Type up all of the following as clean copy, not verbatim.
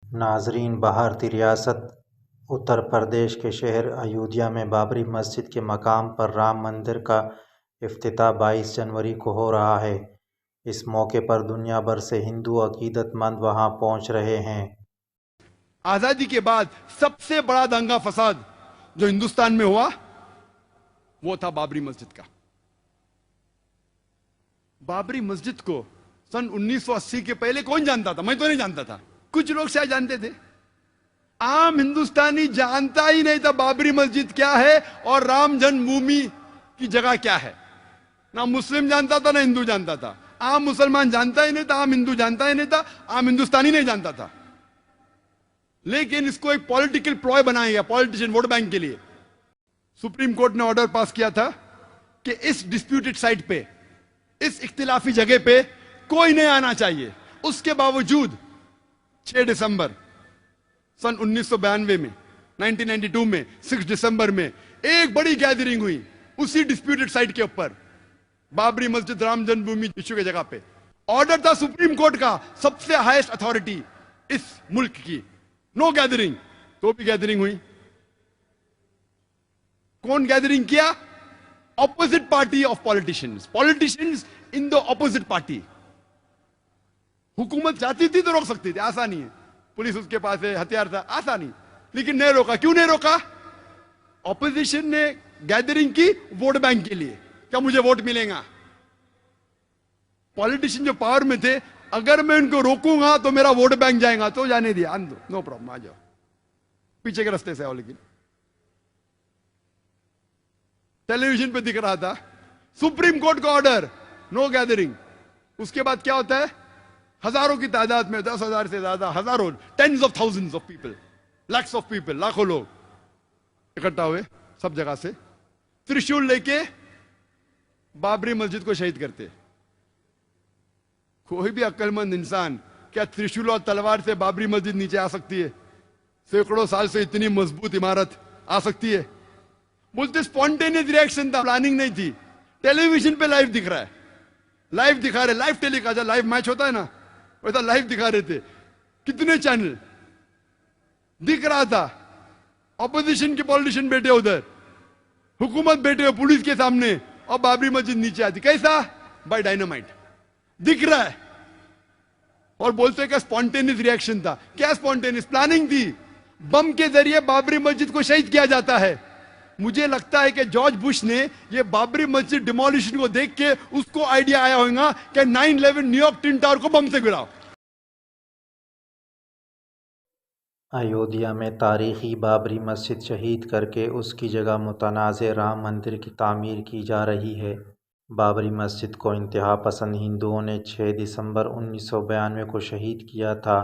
ناظرین، بھارتی ریاست اتر پردیش کے شہر ایودھیا میں بابری مسجد کے مقام پر رام مندر کا افتتاح 22 جنوری کو ہو رہا ہے۔ اس موقع پر دنیا بھر سے ہندو عقیدت مند وہاں پہنچ رہے ہیں۔ آزادی کے بعد سب سے بڑا دنگا فساد جو ہندوستان میں ہوا وہ تھا بابری مسجد کا۔ بابری مسجد کو سن 1980 کے پہلے کون جانتا تھا؟ میں تو نہیں جانتا تھا، کچھ لوگ شاید جانتے تھے۔ عام ہندوستانی جانتا ہی نہیں تھا بابری مسجد کیا ہے اور رام جنم بھومی کی جگہ کیا ہے۔ نہ مسلم جانتا تھا نہ ہندو جانتا تھا۔ عام مسلمان جانتا ہی نہیں تھا، عام ہندو جانتا ہی نہیں تھا، عام ہندوستانی نہیں جانتا تھا۔ لیکن اس کو ایک پولیٹیکل پلوائے بنایا گیا، پولیٹیشین ووٹ بینک کے لیے۔ سپریم کورٹ نے آرڈر پاس کیا تھا کہ اس ڈسپیوٹڈ سائٹ پہ، اس اختلافی جگہ پہ کوئی نہیں آنا چاہیے۔ اس کے باوجود 6 دسمبر سن 1992 میں 1992 میں 6 دسمبر میں ایک بڑی گیدرنگ ہوئی اسی ڈسپیوٹڈ سائٹ کے اوپر، بابری مسجد رام جنم بھومی ایشو کی جگہ پہ۔ آرڈر تھا سپریم کورٹ کا، سب سے ہائیسٹ اتھارٹی اس ملک کی، نو گیدرنگ، تو بھی گیدرنگ ہوئی۔ کون گیدرنگ کیا؟ Opposite party of politicians in the opposite party. حکومت چاہتی تھی تو روک سکتی تھی، آسانی ہے، پولیس اس کے پاس ہے، ہتھیار تھا، آسانی، لیکن نہیں روکا۔ کیوں نہیں روکا؟ اپوزیشن نے گیدرنگ کی ووٹ بینک کے لیے، کیا مجھے ووٹ ملے گا۔ پولیٹیشین جو پاور میں تھے، اگر میں ان کو روکوں گا تو میرا ووٹ بینک جائے گا، تو جانے دیا، آن دو، نو پرابلم، آ جاؤ، پیچھے کے رستے سے آؤ۔ لیکن ٹیلی ویژن پہ دکھ رہا تھا سپریم کورٹ کا آرڈر، نو گیدرنگ۔ اس کے بعد کیا ہوتا ہے؟ ہزاروں کی تعداد میں، 10,000 سے زیادہ، ہزاروں، tens of thousands of people, lakhs of people, لاکھوں لوگ اکٹھا ہوئے سب جگہ سے، ترشول لے کے بابری مسجد کو شہید کرتے۔ کوئی بھی عقل مند انسان کیا ترشول اور تلوار سے بابری مسجد نیچے آ سکتی ہے؟ سینکڑوں سال سے اتنی مضبوط عمارت آ سکتی ہے؟ بولتے اسپونٹینیس ریئیکشن تھا، پلاننگ نہیں تھی۔ ٹیلی ویژن پہ لائیو دکھ رہا ہے، لائیو دکھا رہے، لائیو ٹیلی کاسٹ، لائیو میچ ہوتا ہے نا، ویسا لائیو دکھا رہے تھے، کتنے چینل دکھ رہا تھا۔ اپوزیشن کے پولیٹیشین بیٹھے ادھر، حکومت بیٹھے ہو پولیس کے سامنے، اور بابری مسجد نیچے آتی، کیسا؟ بائی ڈائنامائٹ، دکھ رہا ہے۔ اور بولتے کہ اسپونٹینیس ریئیکشن تھا۔ کیا اسپونٹینیس؟ پلاننگ تھی، بم کے ذریعے بابری مسجد کو شہید کیا جاتا ہے۔ مجھے لگتا ہے کہ جارج بش نے یہ بابری مسجد ڈیمولیشن کو دیکھ کے اس کو آئیڈیا آیا ہوگا کہ 9/11 نیو یارک ٹن ٹاور کو بم سے گراؤ۔ ایودھیا میں تاریخی بابری مسجد شہید کر کے اس کی جگہ متنازع رام مندر کی تعمیر کی جا رہی ہے۔ بابری مسجد کو انتہا پسند ہندوؤں نے 6 دسمبر 1992 کو شہید کیا تھا،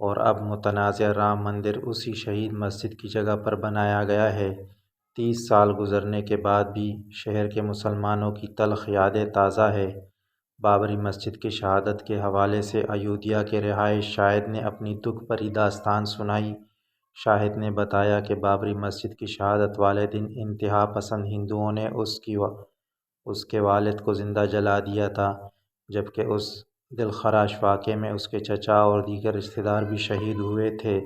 اور اب متنازع رام مندر اسی شہید مسجد کی جگہ پر بنایا گیا ہے۔ 30 سال گزرنے کے بعد بھی شہر کے مسلمانوں کی تلخ یادیں تازہ ہے۔ بابری مسجد کی شہادت کے حوالے سے ایودھیا کے رہائش شاہد نے اپنی دکھ بھری داستان سنائی۔ شاہد نے بتایا کہ بابری مسجد کی شہادت والے دن انتہا پسند ہندوؤں نے اس کے والد کو زندہ جلا دیا تھا، جبکہ اس دلخراش واقعے میں اس کے چچا اور دیگر رشتہ دار بھی شہید ہوئے تھے۔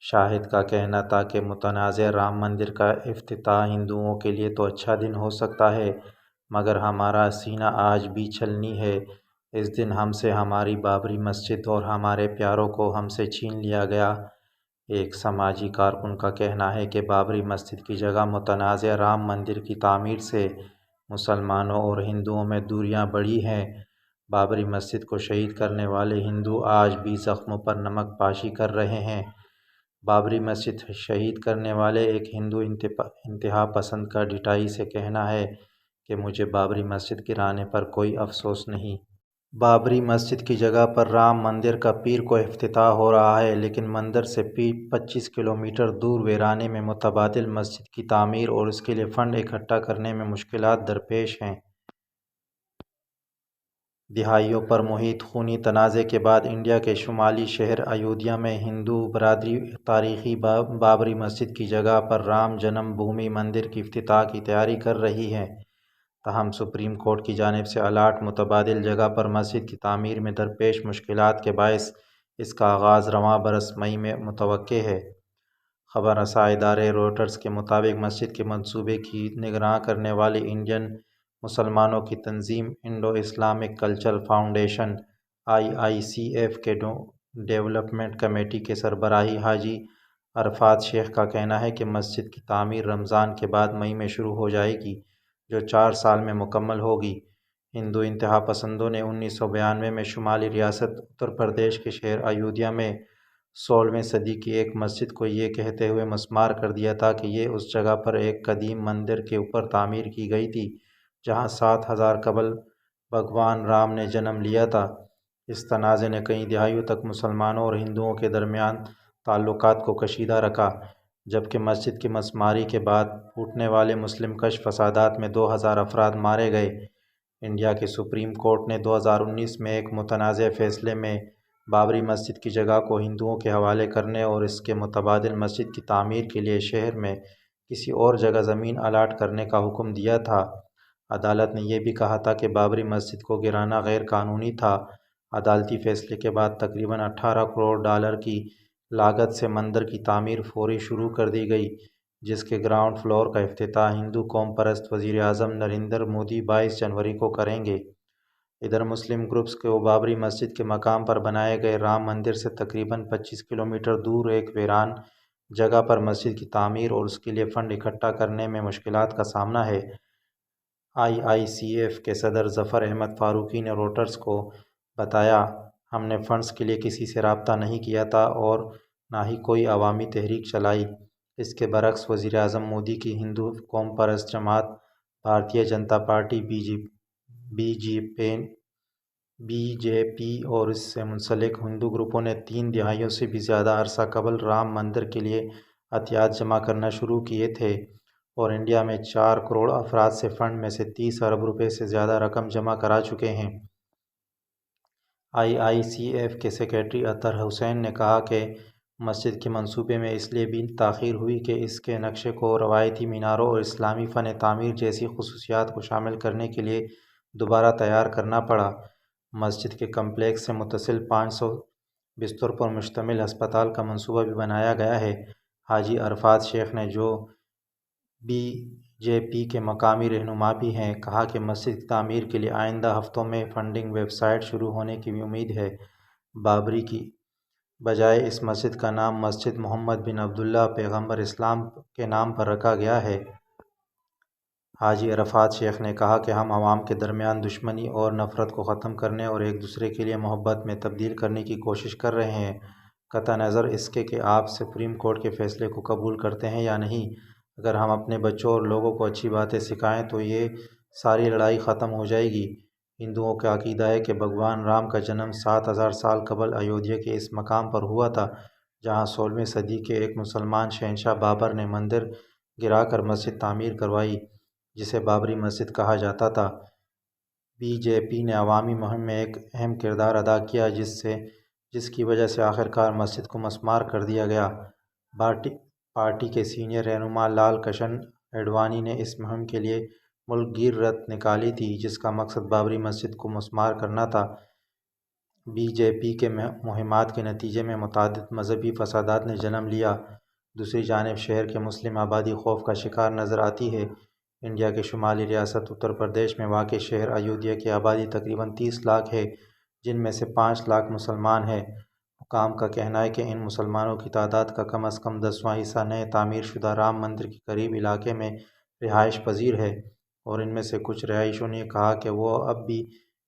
شاہد کا کہنا تھا کہ متنازع رام مندر کا افتتاح ہندوؤں کے لیے تو اچھا دن ہو سکتا ہے، مگر ہمارا سینہ آج بھی چھلنی ہے۔ اس دن ہم سے ہماری بابری مسجد اور ہمارے پیاروں کو ہم سے چھین لیا گیا۔ ایک سماجی کارکن کا کہنا ہے کہ بابری مسجد کی جگہ متنازع رام مندر کی تعمیر سے مسلمانوں اور ہندوؤں میں دوریاں بڑھی ہیں۔ بابری مسجد کو شہید کرنے والے ہندو آج بھی زخموں پر نمک پاشی کر رہے ہیں۔ بابری مسجد شہید کرنے والے ایک ہندو انتہا پسند کا ڈٹائی سے کہنا ہے کہ مجھے بابری مسجد گرانے پر کوئی افسوس نہیں۔ بابری مسجد کی جگہ پر رام مندر کا پیر کو افتتاح ہو رہا ہے، لیکن مندر سے 25 کلومیٹر دور ویرانے میں متبادل مسجد کی تعمیر اور اس کے لیے فنڈ اکٹھا کرنے میں مشکلات درپیش ہیں۔ دہائیوں پر محیط خونی تنازع کے بعد انڈیا کے شمالی شہر ایودھیا میں ہندو برادری تاریخی بابری مسجد کی جگہ پر رام جنم بھومی مندر کی افتتاح کی تیاری کر رہی ہے۔ تاہم سپریم کورٹ کی جانب سے الاٹ متبادل جگہ پر مسجد کی تعمیر میں درپیش مشکلات کے باعث اس کا آغاز رواں برس مئی میں متوقع ہے۔ خبر رساں ادارے رویٹرز کے مطابق مسجد کے منصوبے کی نگراں کرنے والی انڈین مسلمانوں کی تنظیم Indo Islamic Cultural Foundation IICF کے ڈیولپمنٹ کمیٹی کے سربراہ حاجی عرفات شیخ کا کہنا ہے کہ مسجد کی تعمیر رمضان کے بعد مئی میں شروع ہو جائے گی، جو 4 سال میں مکمل ہوگی۔ ہندو انتہا پسندوں نے 1992 میں شمالی ریاست اتر پردیش کے شہر ایودھیا میں 16ویں صدی کی ایک مسجد کو یہ کہتے ہوئے مسمار کر دیا تھا کہ یہ اس جگہ پر ایک قدیم مندر کے اوپر تعمیر کی گئی تھی جہاں 7000 قبل بھگوان رام نے جنم لیا تھا۔ اس تنازع نے کئی دہائیوں تک مسلمانوں اور ہندوؤں کے درمیان تعلقات کو کشیدہ رکھا، جبکہ مسجد کی مسماری کے بعد پھوٹنے والے مسلم کش فسادات میں 2000 افراد مارے گئے۔ انڈیا کے سپریم کورٹ نے 2019 میں ایک متنازع فیصلے میں بابری مسجد کی جگہ کو ہندوؤں کے حوالے کرنے اور اس کے متبادل مسجد کی تعمیر کے لیے شہر میں کسی اور جگہ زمین الاٹ کرنے کا حکم دیا تھا۔ عدالت نے یہ بھی کہا تھا کہ بابری مسجد کو گرانا غیر قانونی تھا۔ عدالتی فیصلے کے بعد تقریباً 18 کروڑ ڈالر کی لاگت سے مندر کی تعمیر فوری شروع کر دی گئی، جس کے گراؤنڈ فلور کا افتتاح ہندو قوم پرست وزیر اعظم نریندر مودی 22 جنوری کو کریں گے۔ ادھر مسلم گروپس کو بابری مسجد کے مقام پر بنائے گئے رام مندر سے تقریباً 25 کلومیٹر دور ایک ویران جگہ پر مسجد کی تعمیر اور اس کے لیے فنڈ اکٹھا کرنے میں مشکلات کا سامنا ہے۔ IICF کے صدر ظفر احمد فاروقی نے رویٹرز کو بتایا، ہم نے فنڈز کے لیے کسی سے رابطہ نہیں کیا تھا اور نہ ہی کوئی عوامی تحریک چلائی۔ اس کے برعکس وزیر اعظم مودی کی ہندو قوم پرست جماعت بھارتیہ جنتا پارٹی BJP اور اس سے منسلک ہندو گروپوں نے 3 دہائیوں سے بھی زیادہ عرصہ قبل رام مندر کے لیے عطیات جمع کرنا شروع کیے تھے اور انڈیا میں 4 کروڑ افراد سے فنڈ میں سے 30 ارب روپے سے زیادہ رقم جمع کرا چکے ہیں۔ IICF کے سیکریٹری اطہر حسین نے کہا کہ مسجد کے منصوبے میں اس لیے بھی تاخیر ہوئی کہ اس کے نقشے کو روایتی میناروں اور اسلامی فن تعمیر جیسی خصوصیات کو شامل کرنے کے لیے دوبارہ تیار کرنا پڑا۔ مسجد کے کمپلیکس سے متصل 500 بستروں پر مشتمل ہسپتال کا منصوبہ بھی بنایا گیا ہے۔ حاجی عرفات شیخ نے، جو BJP کے مقامی رہنما بھی ہیں، کہا کہ مسجد کی تعمیر کے لیے آئندہ ہفتوں میں فنڈنگ ویب سائٹ شروع ہونے کی بھی امید ہے۔ بابری کی بجائے اس مسجد کا نام مسجد محمد بن عبداللہ پیغمبر اسلام کے نام پر رکھا گیا ہے۔ حاجی عرفات شیخ نے کہا کہ ہم عوام کے درمیان دشمنی اور نفرت کو ختم کرنے اور ایک دوسرے کے لیے محبت میں تبدیل کرنے کی کوشش کر رہے ہیں، قطع نظر اس کے کہ آپ سپریم کورٹ کے فیصلے کو قبول کرتے ہیں یا نہیں۔ اگر ہم اپنے بچوں اور لوگوں کو اچھی باتیں سکھائیں تو یہ ساری لڑائی ختم ہو جائے گی۔ ہندوؤں کا عقیدہ ہے کہ بھگوان رام کا جنم 7000 سال قبل ایودھیا کے اس مقام پر ہوا تھا جہاں 16ویں صدی کے ایک مسلمان شہنشاہ بابر نے مندر گرا کر مسجد تعمیر کروائی، جسے بابری مسجد کہا جاتا تھا۔ BJP نے عوامی مہم میں ایک اہم کردار ادا کیا جس کی وجہ سے آخرکار مسجد کو مسمار کر دیا گیا۔ پارٹی کے سینئر رہنما لال کرشن اڈوانی نے اس مہم کے لیے ملک گیر رتھ نکالی تھی جس کا مقصد بابری مسجد کو مسمار کرنا تھا۔ BJP کے مہمات کے نتیجے میں متعدد مذہبی فسادات نے جنم لیا۔ دوسری جانب شہر کی مسلم آبادی خوف کا شکار نظر آتی ہے۔ انڈیا کے شمالی ریاست اتر پردیش میں واقع شہر ایودھیا کی آبادی تقریباً 30 لاکھ ہے، جن میں سے 5 لاکھ مسلمان ہیں۔ حکام کا کہنا ہے کہ ان مسلمانوں کی تعداد کا کم از کم 10واں حصہ نئے تعمیر شدہ رام مندر کے قریب علاقے میں رہائش پذیر ہے، اور ان میں سے کچھ رہائشیوں نے کہا کہ وہ اب بھی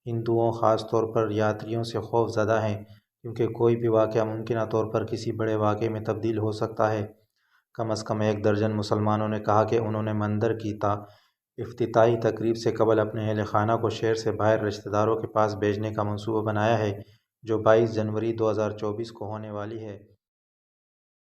ہندوؤں، خاص طور پر یاتریوں سے خوف زدہ ہیں، کیونکہ کوئی بھی واقعہ ممکنہ طور پر کسی بڑے واقعے میں تبدیل ہو سکتا ہے۔ کم از کم 1 درجن مسلمانوں نے کہا کہ انہوں نے مندر کی افتتاحی تقریب سے قبل اپنے اہل خانہ کو شہر سے باہر رشتہ داروں کے پاس بھیجنے کا منصوبہ بنایا ہے، جو 22 جنوری 2024 کو ہونے والی ہے۔